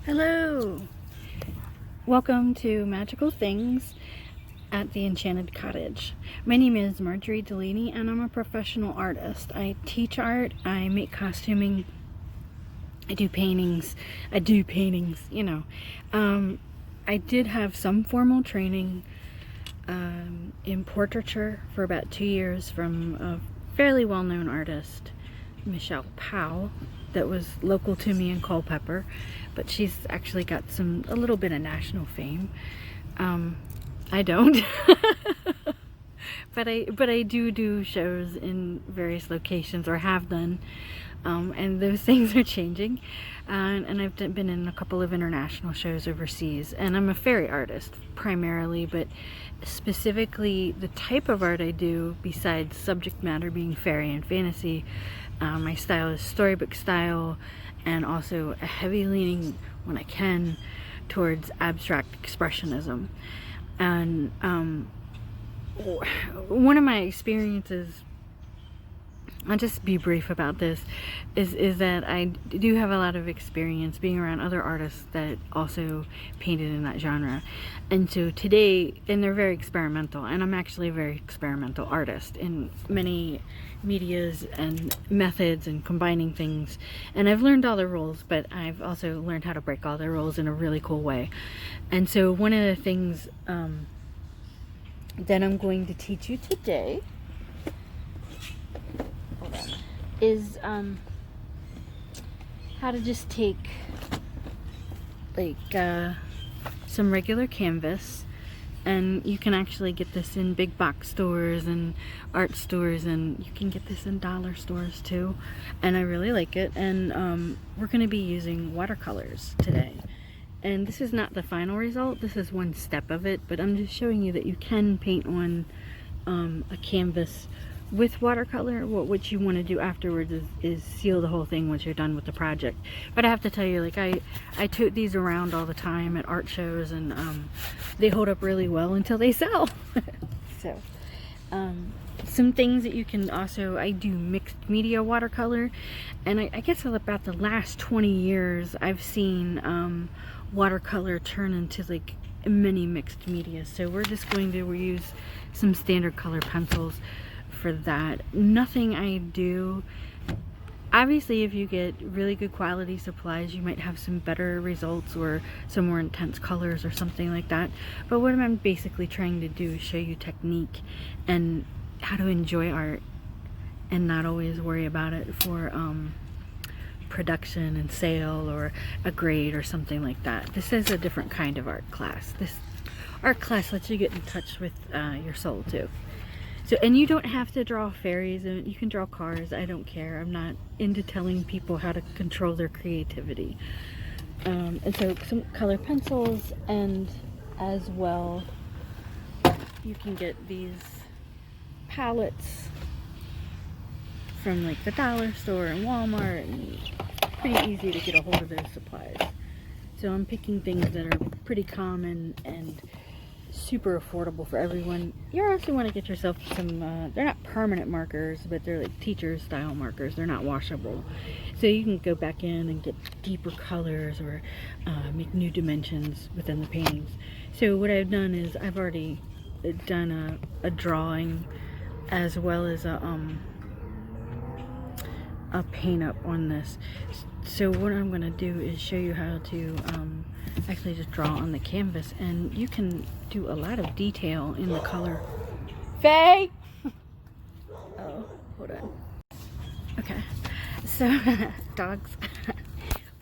Hello! Welcome to Magical Things at the Enchanted Cottage. My name is Marjorie Delaney and I'm a professional artist. I teach art, I make costuming, I do paintings, you know. I did have some formal training in portraiture for about 2 years from a fairly well-known artist, Michelle Powell, that was local to me in Culpeper, but she's actually got a little bit of national fame. I don't, but I do shows in various locations, or have done, and those things are changing. And I've been in a couple of international shows overseas, and I'm a fairy artist primarily, but specifically the type of art I do, besides subject matter being fairy and fantasy, my style is storybook style, and also a heavy leaning, when I can, towards abstract expressionism. And one of my experiences, I'll just be brief about this, is that I do have a lot of experience being around other artists that also painted in that genre. And so today, and they're very experimental, and I'm actually a very experimental artist in many medias and methods and combining things. And I've learned all the rules, but I've also learned how to break all the rules in a really cool way. And so one of the things that I'm going to teach you today is how to just take like some regular canvas, and you can actually get this in big box stores and art stores, and you can get this in dollar stores too, and I really like it. And we're going to be using watercolors today, and this is not the final result, this is one step of it, but I'm just showing you that you can paint on a canvas with watercolor. What you want to do afterwards is seal the whole thing once you're done with the project. But I have to tell you, like, I tote these around all the time at art shows, and they hold up really well until they sell. So some things that you can also, I do mixed media watercolor, and I guess about the last 20 years I've seen watercolor turn into like many mixed media. So we're just going to use some standard color pencils for that. Nothing I do, obviously if you get really good quality supplies, you might have some better results or some more intense colors or something like that. But what I'm basically trying to do is show you technique and how to enjoy art and not always worry about it for production and sale or a grade or something like that. This is a different kind of art class. This art class lets you get in touch with your soul too. So, and you don't have to draw fairies, and you can draw cars. I don't care. I'm not into telling people how to control their creativity. And so some color pencils, and as well you can get these palettes from like the dollar store and Walmart, and pretty easy to get a hold of those supplies. So I'm picking things that are pretty common and super affordable for everyone. You also want to get yourself some, they're not permanent markers, but they're like teacher style markers. They're not washable. So you can go back in and get deeper colors, or make new dimensions within the paintings. So what I've done is I've already done a drawing as well as a paint up on this. So what I'm going to do is show you how to actually just draw on the canvas, and you can do a lot of detail in the color. Faye! Oh, hold on. Okay, so dogs.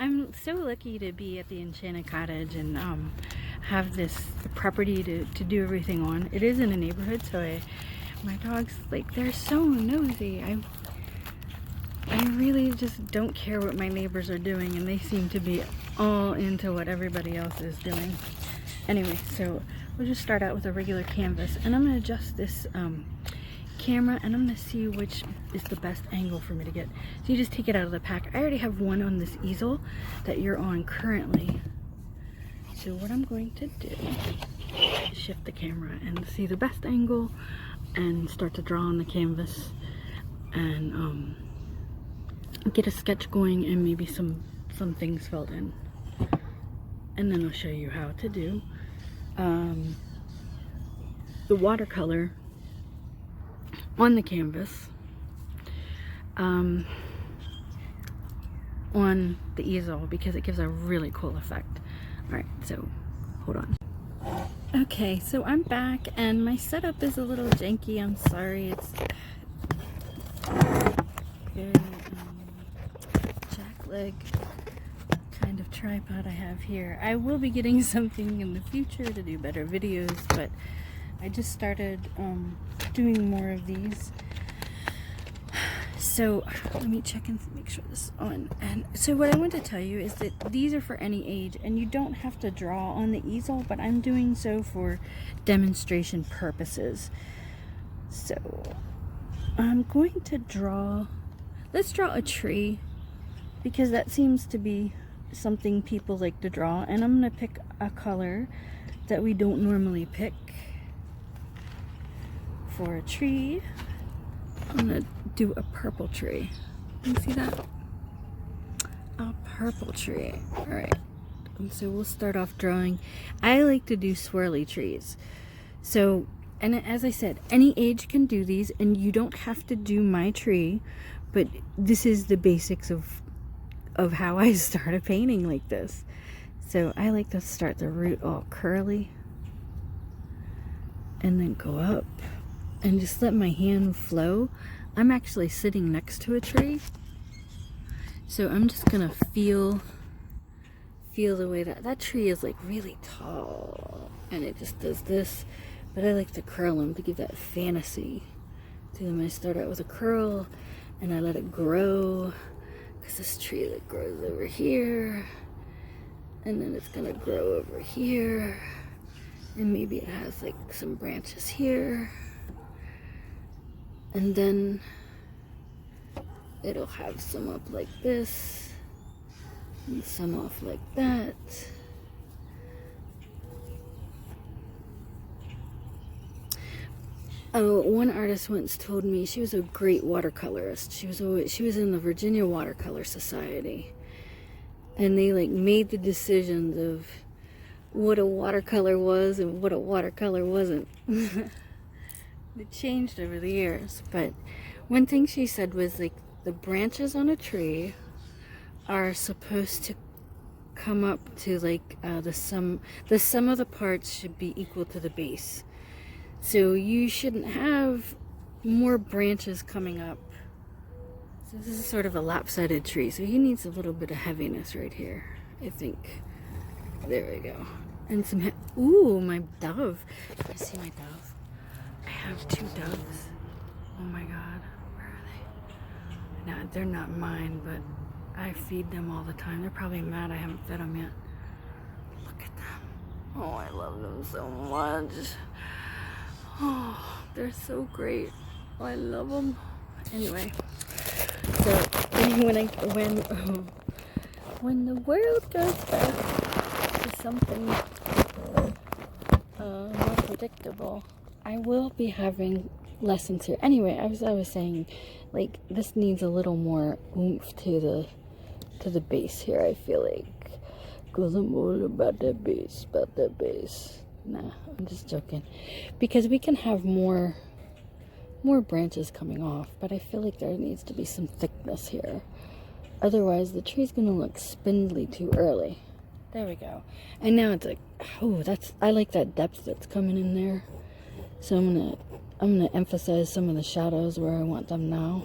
I'm so lucky to be at the Enchanted Cottage and have this property to do everything on. It is in a neighborhood, so my dogs, like, they're so nosy. I really just don't care what my neighbors are doing, and they seem to be all into what everybody else is doing. Anyway, so we'll just start out with a regular canvas, and I'm going to adjust this camera, and I'm going to see which is the best angle for me to get. So you just take it out of the pack. I already have one on this easel that you're on currently. So what I'm going to do is shift the camera and see the best angle and start to draw on the canvas, and get a sketch going, and maybe some things filled in. and then I'll show you how to do the watercolor on the canvas, on the easel, because it gives a really cool effect. Alright, so hold on. Okay, so I'm back and my setup is a little janky. I'm sorry. It's very jackleg kind of tripod I have here. I will be getting something in the future to do better videos, but I just started doing more of these. So let me check and make sure this is on. And so what I want to tell you is that these are for any age, and you don't have to draw on the easel, but I'm doing so for demonstration purposes. So I'm going to draw, let's draw a tree, because that seems to be something people like to draw, and I'm going to pick a color that we don't normally pick for a tree. I'm going to do a purple tree. You see that? A purple tree. Alright. And so we'll start off drawing. I like to do swirly trees. So, and as I said, any age can do these, and you don't have to do my tree, but this is the basics of how I started painting like this. So I like to start the root all curly and then go up and just let my hand flow. I'm actually sitting next to a tree, so I'm just gonna feel the way that tree is like really tall, and it just does this, but I like to curl them to give that fantasy to them. I start out with a curl and I let it grow, because this tree that grows over here, and then it's gonna grow over here, and maybe it has like some branches here, and then it'll have some up like this and some off like that. Oh, one artist once told me she was a great watercolorist. She was in the Virginia Watercolor Society, and they like made the decisions of what a watercolor was and what a watercolor wasn't. It changed over the years, but one thing she said was like the branches on a tree are supposed to come up to like the sum of the parts should be equal to the base. So you shouldn't have more branches coming up. So this is sort of a lopsided tree, so he needs a little bit of heaviness right here, I think. There we go. And some ooh, my dove. Can you see my dove? I have 2 doves. Oh my god, where are they? No, they're not mine, but I feed them all the time. They're probably mad I haven't fed them yet. Look at them. Oh, I love them so much. Oh, they're so great. I love them. Anyway, so when the world goes back to something more predictable, I will be having lessons here. Anyway, as I was saying, like this needs a little more oomph to the base here. I feel like, cause I'm all about that base. Nah, I'm just joking, because we can have more branches coming off, but I feel like there needs to be some thickness here. Otherwise, the tree's gonna look spindly too early. There we go. And now it's like, oh, I like that depth that's coming in there. So I'm gonna emphasize some of the shadows where I want them now.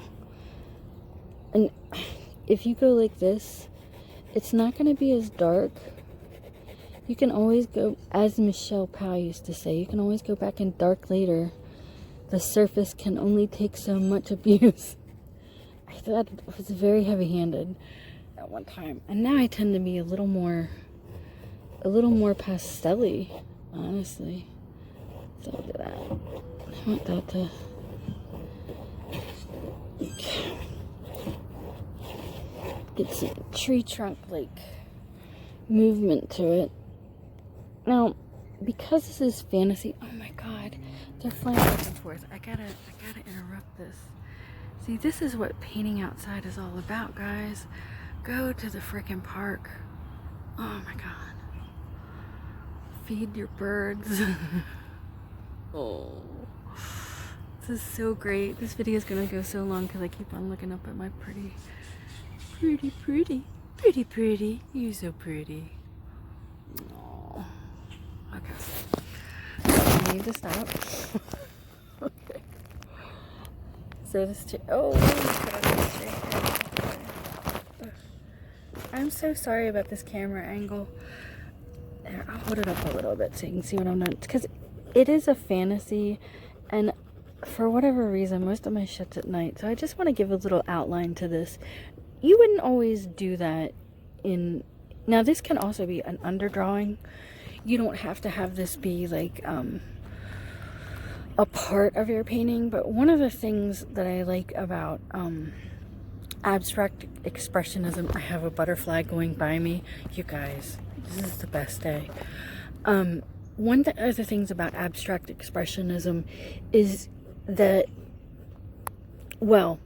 And if you go like this, it's not gonna be as dark. You can always go, as Michelle Powell used to say, you can always go back in dark later. The surface can only take so much abuse. I thought it was very heavy-handed at one time, and now I tend to be a little more pastel-y, honestly. So look at that. I want that to get some tree trunk like movement to it. Now, because this is fantasy, oh my god, they're flying back and forth. I gotta interrupt this. See, this is what painting outside is all about, guys. Go to the frickin' park. Oh my god. feed your birds. Oh, this is so great. This video is gonna go so long because I keep on looking up at my pretty. You're so pretty. Oh, okay. I need to stop. Okay. So this I'm so sorry about this camera angle. There, I'll hold it up a little bit so you can see what I'm not, because it is a fantasy, and for whatever reason, most of my shit's at night, so I just want to give a little outline to this. You wouldn't always do that in, now this can also be an underdrawing. You don't have to have this be like a part of your painting, but one of the things that I like about abstract expressionism, I have a butterfly going by me, you guys, this is the best day. One of the other things about abstract expressionism is that, well,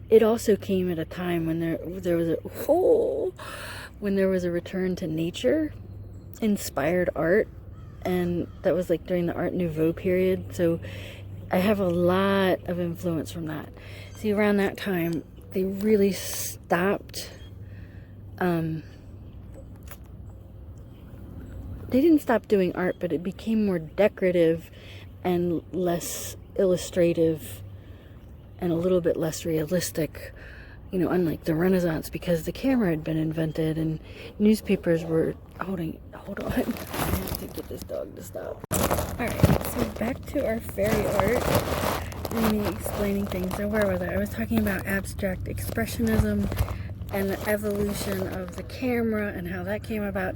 it also came at a time when there was a return to nature inspired art, and that was like during the Art Nouveau period. So I have a lot of influence from that. See, around that time they really stopped, they didn't stop doing art, but it became more decorative and less illustrative and a little bit less realistic, you know, unlike the Renaissance, because the camera had been invented and newspapers were hold on, I have to get this dog to stop. Alright, so back to our fairy art and me explaining things. So where was I? I was talking about abstract expressionism and the evolution of the camera and how that came about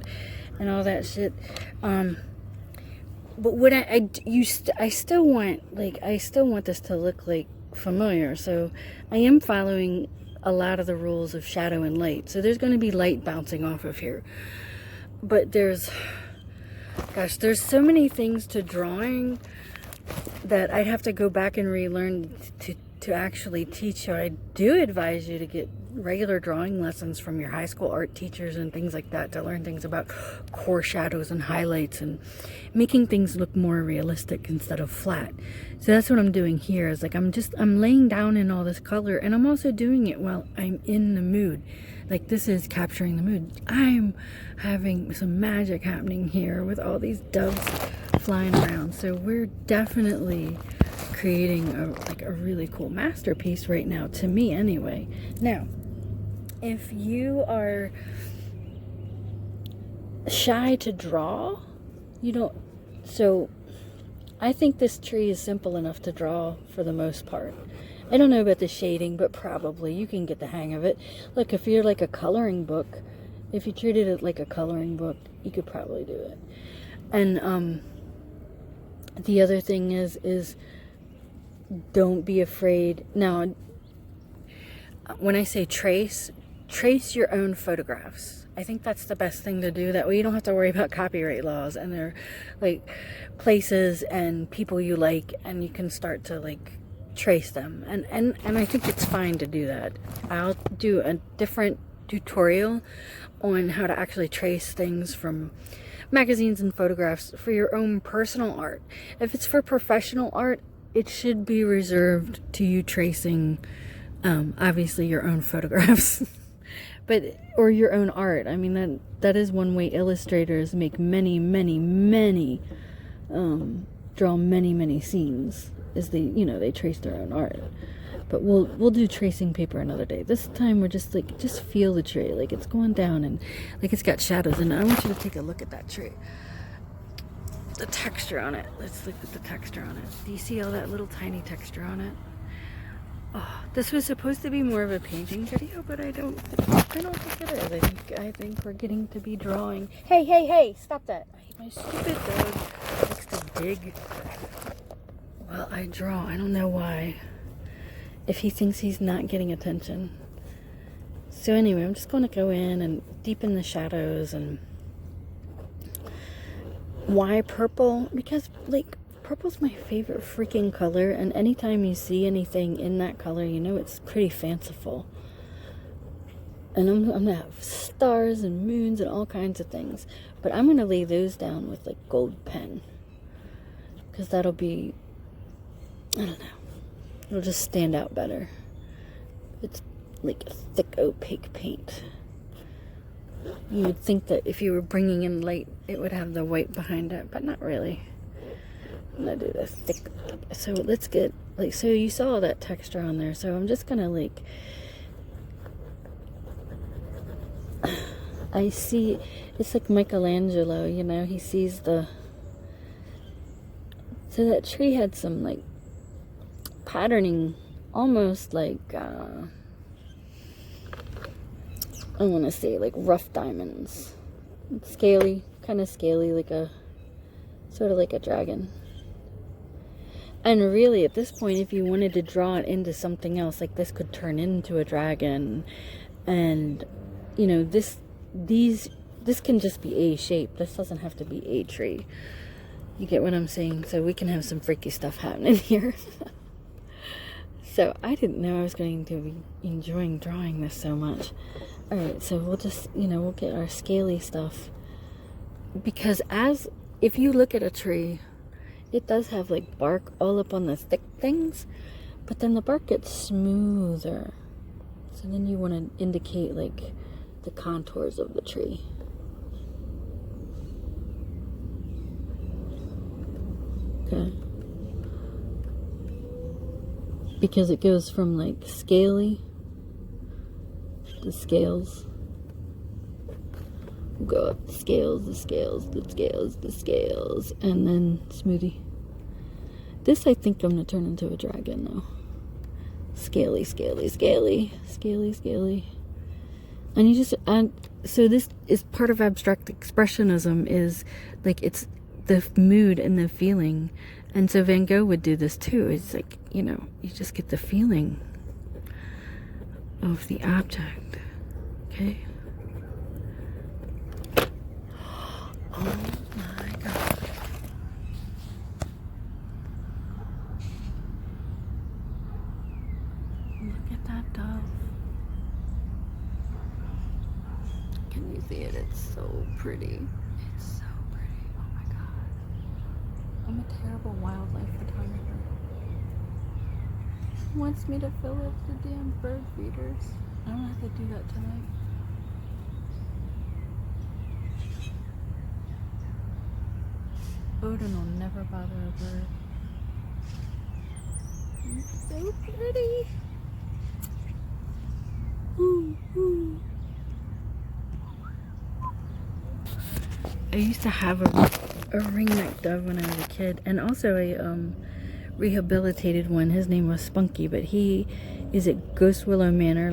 and all that shit. But what I still want this to look like familiar, so I am following a lot of the rules of shadow and light. So there's going to be light bouncing off of here, but there's so many things to drawing that I'd have to go back and relearn to actually teach you. I do advise you to get regular drawing lessons from your high school art teachers and things like that to learn things about core shadows and highlights and making things look more realistic instead of flat. So that's what I'm doing here, is like I'm laying down in all this color, and I'm also doing it while I'm in the mood. Like, this is capturing the mood. I'm having some magic happening here with all these doves flying around. So we're definitely creating a really cool masterpiece right now, to me anyway. Now, if you are shy to draw, so I think this tree is simple enough to draw for the most part. I don't know about the shading, but probably you can get the hang of it. Look, if you're like a coloring book, if you treated it like a coloring book, you could probably do it. And the other thing is don't be afraid. Now, when I say trace your own photographs. I think that's the best thing to do. That way you don't have to worry about copyright laws and their like places and people you like, and you can start to like trace them. And I think it's fine to do that. I'll do a different tutorial on how to actually trace things from magazines and photographs for your own personal art. If it's for professional art, it should be reserved to you tracing obviously your own photographs. Or your own art. I mean, that is one way illustrators make many draw many scenes, is they trace their own art. But we'll do tracing paper another day. This time we're just feel the tree, like it's going down and like it's got shadows. And I want you to take a look at that tree, the texture on it. Let's look at the texture on it. Do you see all that little tiny texture on it? Oh, this was supposed to be more of a painting video, but I don't think it is. I think we're getting to be drawing. Hey, stop that. My stupid dog likes to dig while I draw. I don't know why. If he thinks he's not getting attention. So anyway, I'm just going to go in and deepen the shadows. And why purple? Because like purple's my favorite freaking color, and anytime you see anything in that color, you know it's pretty fanciful. And I'm gonna have stars and moons and all kinds of things. But I'm going to lay those down with like gold pen. Because that'll be, I don't know, it'll just stand out better. It's like a thick opaque paint. You would think that if you were bringing in light, it would have the white behind it, but not really. I'm gonna do the thick. So let's get, like, so you saw that texture on there. So I'm just gonna like, I see, it's like Michelangelo, you know, he sees the, so that tree had some like patterning, almost like, I want to say like rough diamonds. Scaly, kind of scaly, like a, sort of like a dragon. And really at this point, if you wanted to draw it into something else, like this could turn into a dragon. And, you know, this can just be a shape. This doesn't have to be a tree. You get what I'm saying? So we can have some freaky stuff happening here. So I didn't know I was going to be enjoying drawing this so much. Alright, so we'll just, you know, we'll get our scaly stuff. Because if you look at a tree, it does have like bark all up on the thick things, but then the bark gets smoother. So then you want to indicate like the contours of the tree. Okay. Because it goes from like scaly to scales. We'll go up the scales, the scales, the scales, the scales, and then smoothie. This I think I'm gonna turn into a dragon though. Scaly, scaly, scaly, scaly, scaly. And you just add, so this is part of abstract expressionism, is like it's the mood and the feeling. And so Van Gogh would do this too. It's like, you know, you just get the feeling of the object. Okay? Oh my God. Look at that dove. Can you see it? It's so pretty. It's so pretty. Oh my God. I'm a terrible wildlife photographer. He wants me to fill up the damn bird feeders. I don't have to do that tonight. Odin will never bother a bird. It's so pretty. Ooh, ooh. I used to have a ringneck dove when I was a kid, and also a rehabilitated one. His name was Spunky, but he is at Ghost Willow Manor,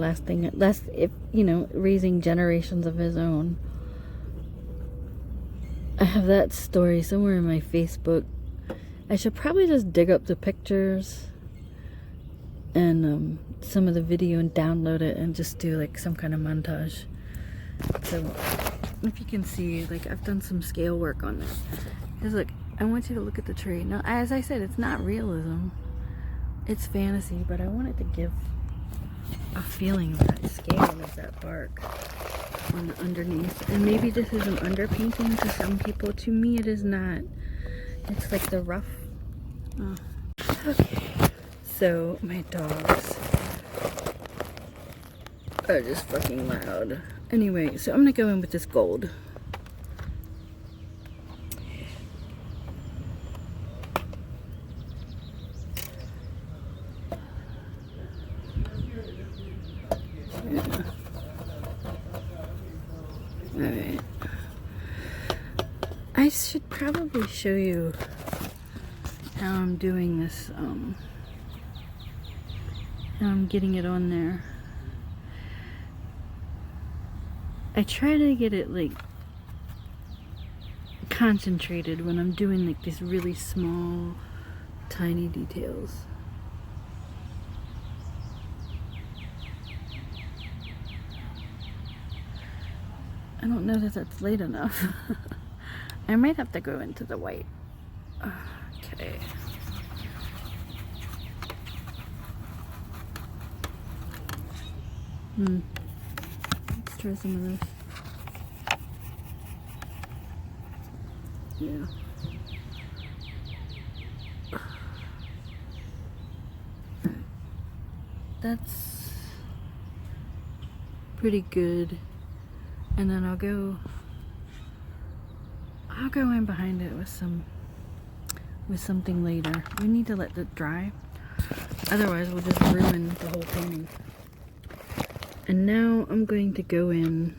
raising generations of his own. I have that story somewhere in my Facebook. I should probably just dig up the pictures and some of the video and download it and just do like some kind of montage. So if you can see, like, I've done some scale work on this. Because look, I want you to look at the tree. Now, as I said, it's not realism. It's fantasy, but I want it to give a feeling of that scale of that bark on the underneath. And maybe this is an underpainting to some people. To me, it is not. It's like the rough. Oh. Okay. So, my dogs are just fucking loud. Anyway, so I'm gonna go in with this gold. Yeah. Alright. I should probably show you how I'm doing this, how I'm getting it on there. I try to get it like concentrated when I'm doing like these really small, tiny details. I don't know that that's late enough. I might have to go into the white. Okay. Let's try some of this. Yeah. That's pretty good. And then I'll go in behind it with something later. We need to let it dry. Otherwise we'll just ruin the whole painting. And now I'm going to go in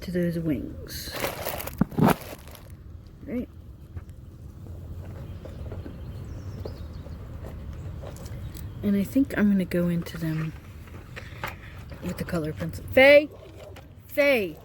to those wings. Right? And I think I'm going to go into them with the color pencil. Faye! Faye!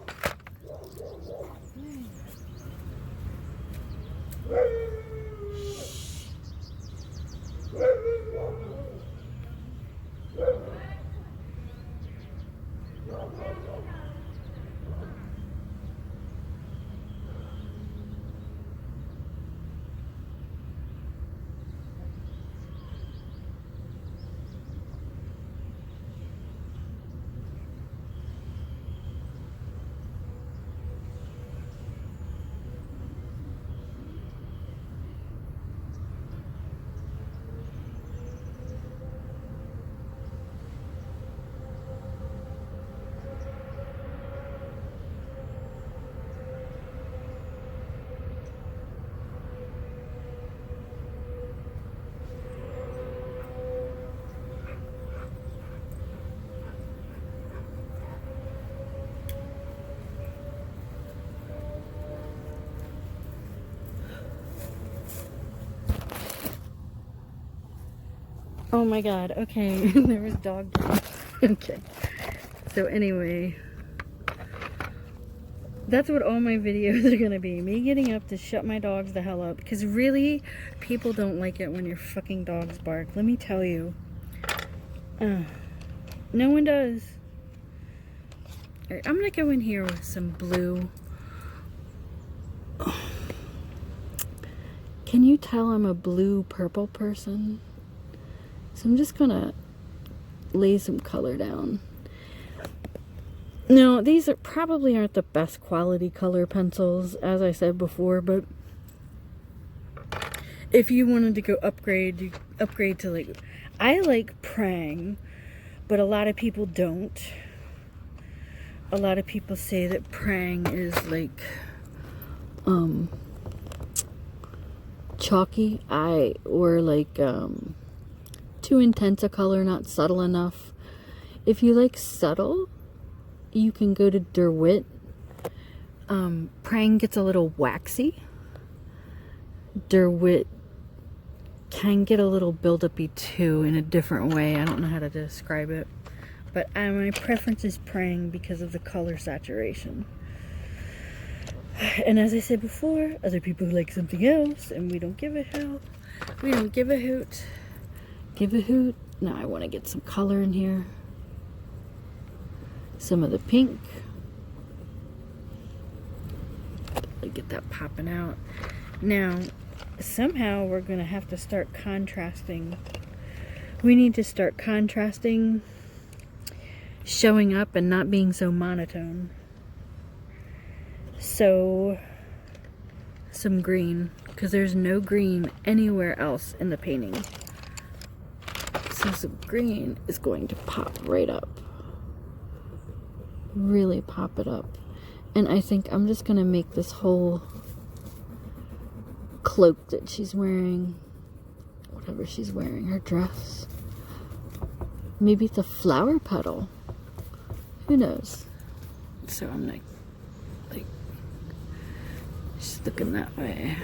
Oh my god, okay. There was dog barks. Okay. So anyway, that's what all my videos are gonna be. Me getting up to shut my dogs the hell up. Because really, people don't like it when your fucking dogs bark. Let me tell you. No one does. Alright, I'm gonna go in here with some blue. Can you tell I'm a blue-purple person? So I'm just gonna lay some color down. Now, these probably aren't the best quality color pencils, as I said before, but if you wanted to go upgrade, you upgrade to like, I like Prang, but a lot of people don't. A lot of people say that Prang is like, chalky, or like, too intense a color, not subtle enough. If you like subtle, you can go to Derwit. Prang gets a little waxy. Derwit can get a little build-up-y too, in a different way. I don't know how to describe it. But my preference is Prang because of the color saturation. And as I said before, other people like something else, and we don't give a hell. We don't give a hoot. Give a hoot. Now I want to get some color in here. Some of the pink. Get that popping out. Now, somehow we're going to have to start contrasting. We need to start contrasting, showing up and not being so monotone. So, some green, because there's no green anywhere else in the painting. So some green is going to pop right up. Really pop it up. And I think I'm just going to make this whole cloak that she's wearing, whatever she's wearing, her dress. Maybe it's a flower petal. Who knows? So I'm like just looking that way.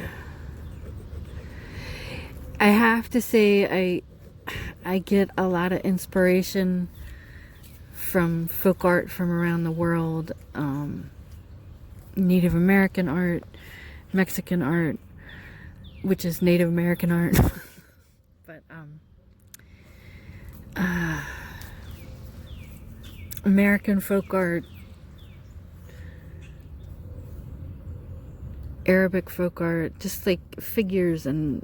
I have to say I get a lot of inspiration from folk art from around the world, Native American art, Mexican art, which is Native American art, but American folk art, Arabic folk art, just like figures and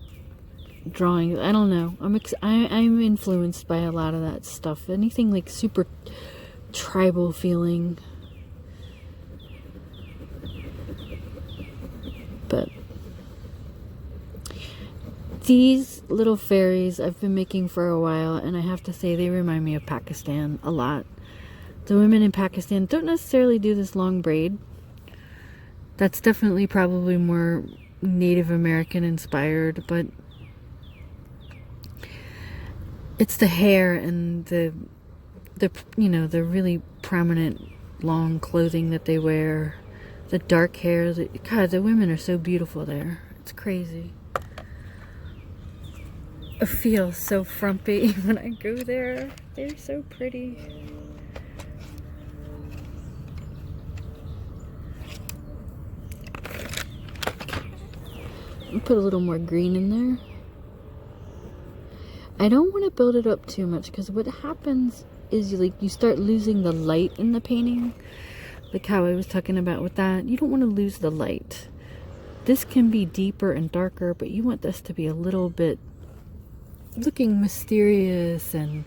drawings. I don't know. I'm influenced by a lot of that stuff. Anything like super tribal feeling. But these little fairies I've been making for a while, and I have to say they remind me of Pakistan a lot. The women in Pakistan don't necessarily do this long braid. That's definitely probably more Native American inspired, but it's the hair and the you know, the really prominent long clothing that they wear, the dark hair. God, the women are so beautiful there. It's crazy. I feel so frumpy when I go there. They're so pretty. I'll put a little more green in there. I don't want to build it up too much, because what happens is you start losing the light in the painting. Like how I was talking about with that. You don't want to lose the light. This can be deeper and darker, but you want this to be a little bit looking mysterious, and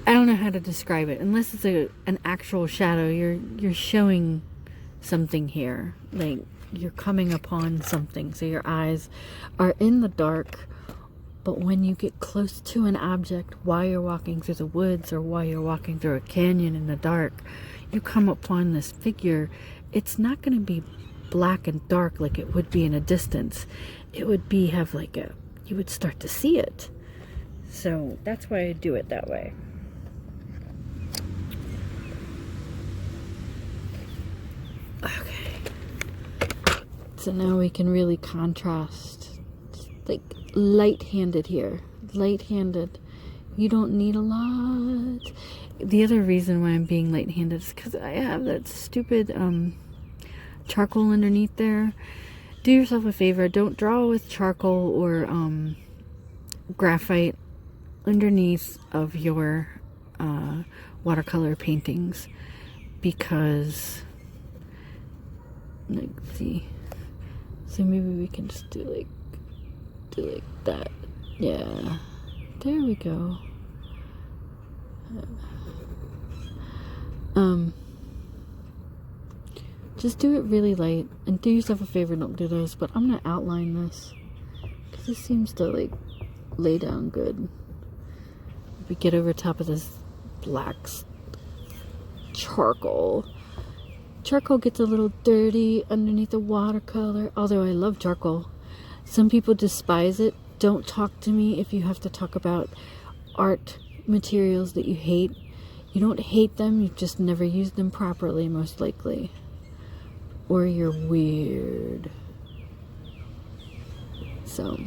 I don't know how to describe it unless it's an actual shadow. You're showing something here, like you're coming upon something, so your eyes are in the dark, but when you get close to an object while you're walking through the woods or while you're walking through a canyon in the dark, you come upon this figure. It's not going to be black and dark like it would be in a distance. It would be you would start to see it. So that's why I do it that way. Okay. So now we can really contrast. Like light-handed here. Light-handed. You don't need a lot. The other reason why I'm being light-handed is because I have that stupid charcoal underneath there. Do yourself a favor, don't draw with charcoal or graphite underneath of your watercolor paintings, because let's see, so maybe we can just do like that. Yeah, there we go. Just do it really light, and do yourself a favor, don't do those, but I'm gonna outline this because this seems to like lay down good. We get over top of this black charcoal. Charcoal gets a little dirty underneath the watercolor, although I love charcoal. Some people despise it. Don't talk to me if you have to talk about art materials that you hate. You don't hate them, you've just never used them properly, most likely. Or you're weird. So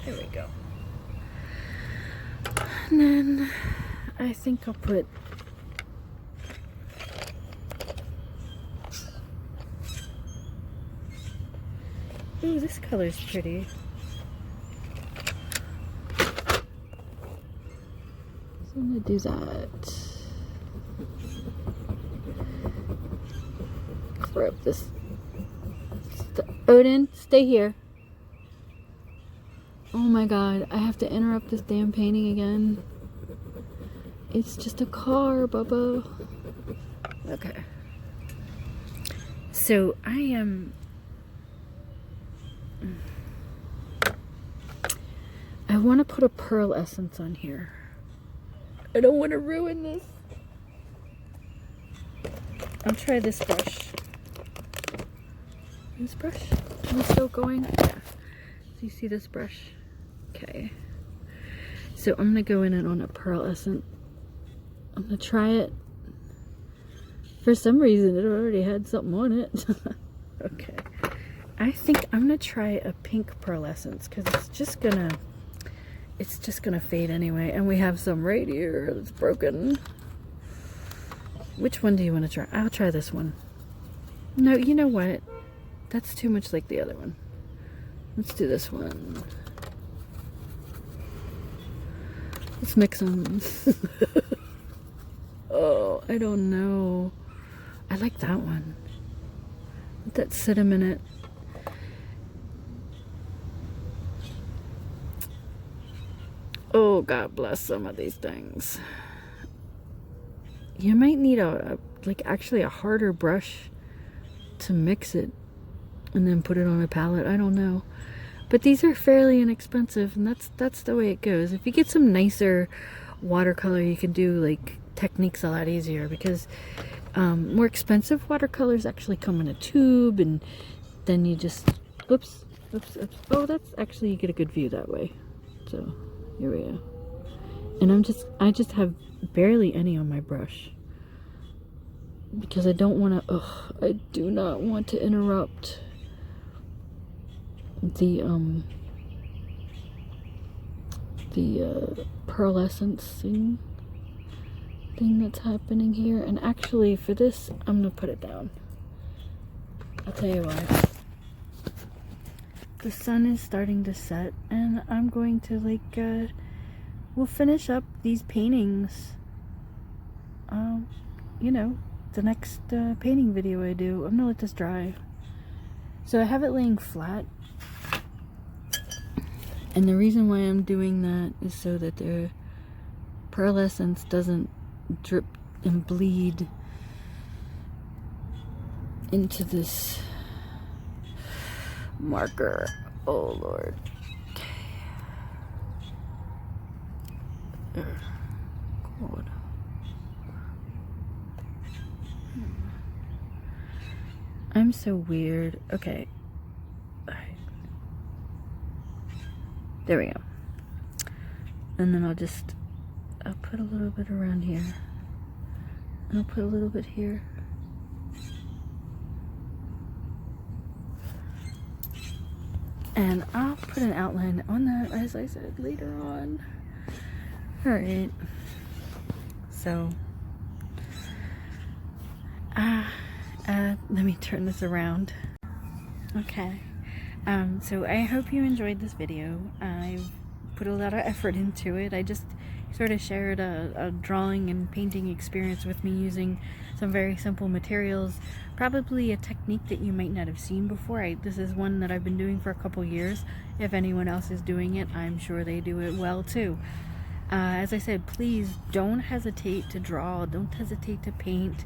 there we go. And then I think I'll put ooh, this color's pretty. So I'm gonna do that. Grab this. Odin, stay here. Oh my god, I have to interrupt this damn painting again. It's just a car, Bubba. Okay. So I want to put a pearl essence on here. I don't want to ruin this. I'll try this brush. This brush? Am I still going? Yeah. So you see this brush? Okay. So I'm going to go in and on a pearl essence. I'm going to try it. For some reason, it already had something on it. Okay. I think I'm going to try a pink pearl essence because it's just going to fade anyway. And we have some right here that's broken. Which one do you want to try? I'll try this one. No, you know what? That's too much like the other one. Let's do this one. Let's mix them. Oh, I don't know. I like that one. Let that sit a minute. Oh, God bless some of these things. You might need like actually a harder brush to mix it and then put it on a palette. I don't know. But these are fairly inexpensive, and that's the way it goes. If you get some nicer watercolor, you can do like techniques a lot easier, because more expensive watercolors actually come in a tube, and then you just oops. Oh, that's actually, you get a good view that way. So here we go. And I just have barely any on my brush, because I don't want to, I do not want to interrupt the pearlescence thing that's happening here. And actually for this, I'm gonna put it down. I'll tell you why. The sun is starting to set, and I'm going to like we'll finish up these paintings, you know, the next painting video I do. I'm gonna let this dry. So I have it laying flat, and the reason why I'm doing that is so that the pearlescence doesn't drip and bleed into this marker. Oh Lord. God. I'm so weird. Okay. Alright. There we go. And then I'll put a little bit around here. And I'll put a little bit here. And I'll put an outline on that, as I said, later on. Alright. So, let me turn this around. Okay. So I hope you enjoyed this video. I've put a lot of effort into it. I just sort of shared a drawing and painting experience with me using some very simple materials. Probably a technique that you might not have seen before. This is one that I've been doing for a couple years. If anyone else is doing it, I'm sure they do it well too. As I said, please don't hesitate to draw. Don't hesitate to paint.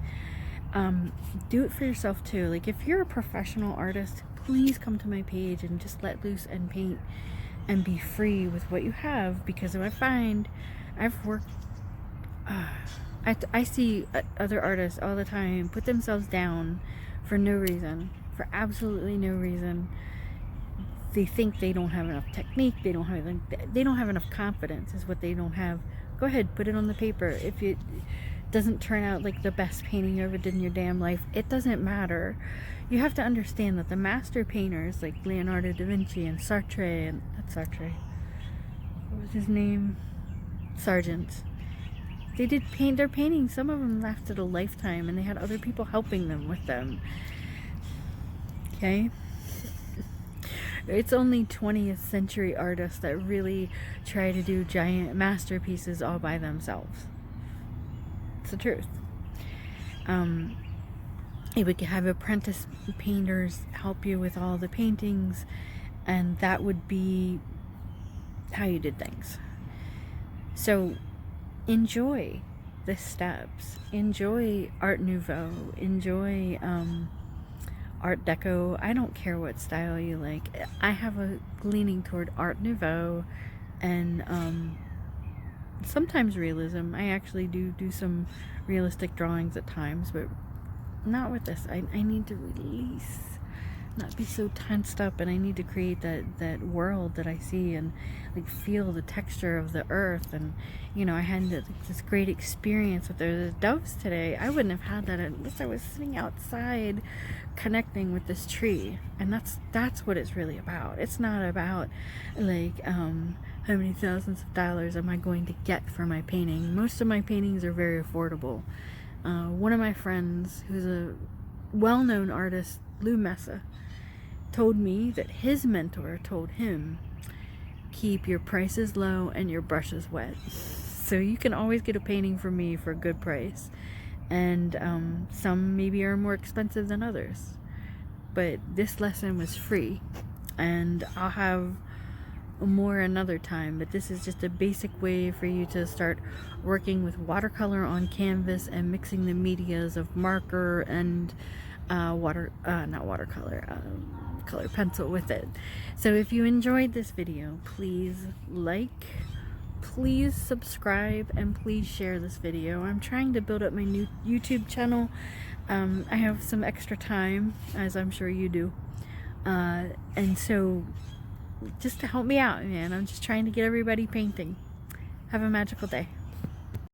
Do it for yourself too. Like, if you're a professional artist, please come to my page and just let loose and paint and be free with what you have. Because I find I've worked, I see other artists all the time put themselves down for no reason, for absolutely no reason. They think they don't have enough technique, they don't have enough confidence is what they don't have. Go ahead, put it on the paper. If it doesn't turn out like the best painting you ever did in your damn life, it doesn't matter. You have to understand that the master painters like Leonardo da Vinci and Sartre, and not Sartre, what was his name? Sargent. They did paint their paintings. Some of them lasted a lifetime, and they had other people helping them with them. Okay? It's only 20th century artists that really try to do giant masterpieces all by themselves. It's the truth. You would have apprentice painters help you with all the paintings, and that would be how you did things. So enjoy the steps. Enjoy Art Nouveau. Enjoy Art Deco. I don't care what style you like. I have a leaning toward Art Nouveau and sometimes realism. I actually do some realistic drawings at times, but not with this. I need to release, not be so tensed up, and I need to create that world that I see and like feel the texture of the earth. And you know, I had this great experience with the doves today. I wouldn't have had that unless I was sitting outside connecting with this tree. And that's what it's really about. It's not about like how many thousands of dollars am I going to get for my painting. Most of my paintings are very affordable. One of my friends, who's a well-known artist, Lou Mesa, told me that his mentor told him, keep your prices low and your brushes wet. So you can always get a painting from me for a good price. And some maybe are more expensive than others. But this lesson was free. And I'll have more another time, but this is just a basic way for you to start working with watercolor on canvas and mixing the medias of marker and color pencil with it. So if you enjoyed this video, please like, please subscribe, and please share this video. I'm trying to build up my new YouTube channel. I have some extra time, as I'm sure you do, and so just to help me out, man, I'm just trying to get everybody painting. Have a magical day.